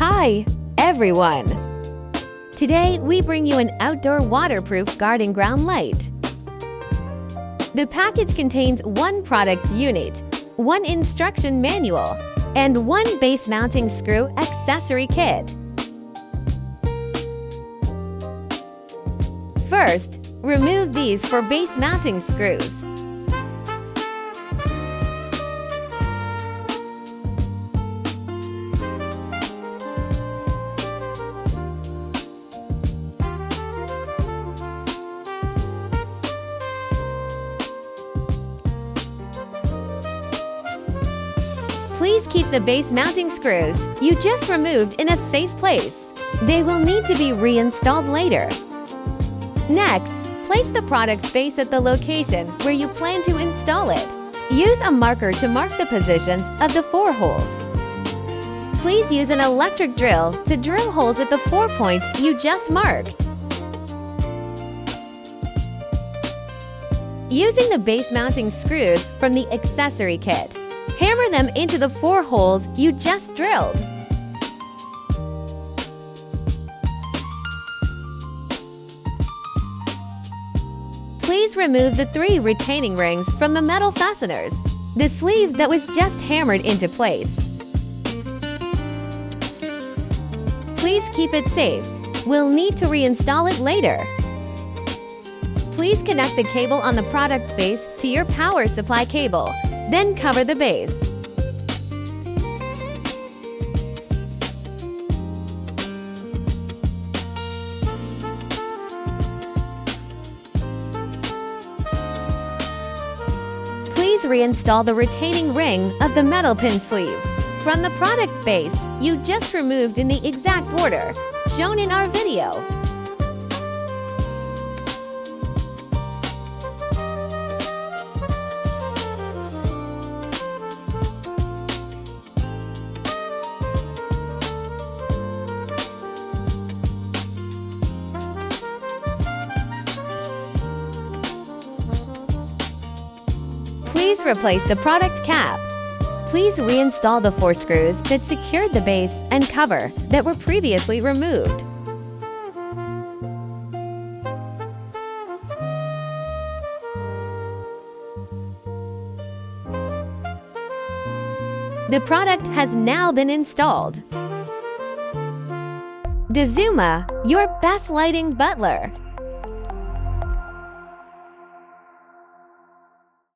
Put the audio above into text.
Hi, everyone! Today, we bring you an outdoor waterproof garden ground light. The package contains one product unit, one instruction manual, and one base mounting screw accessory kit. First, remove these for base mounting screws. Please keep the base mounting screws you just removed in a safe place. They will need to be reinstalled later. Next, place the product's base at the location where you plan to install it. Use a marker to mark the positions of the 4 holes. Please use an electric drill to drill holes at the 4 points you just marked. Using the base mounting screws from the accessory kit, hammer them into the 4 holes you just drilled. Please remove the 3 retaining rings from the metal fasteners, the sleeve that was just hammered into place. Please keep it safe. We'll need to reinstall it later. Please connect the cable on the product base to your power supply cable. Then cover the base. Please reinstall the retaining ring of the metal pin sleeve from the product base you just removed in the exact order shown in our video. Please replace the product cap. Please reinstall the 4 screws that secured the base and cover that were previously removed. The product has now been installed. Dazuma, your best lighting butler.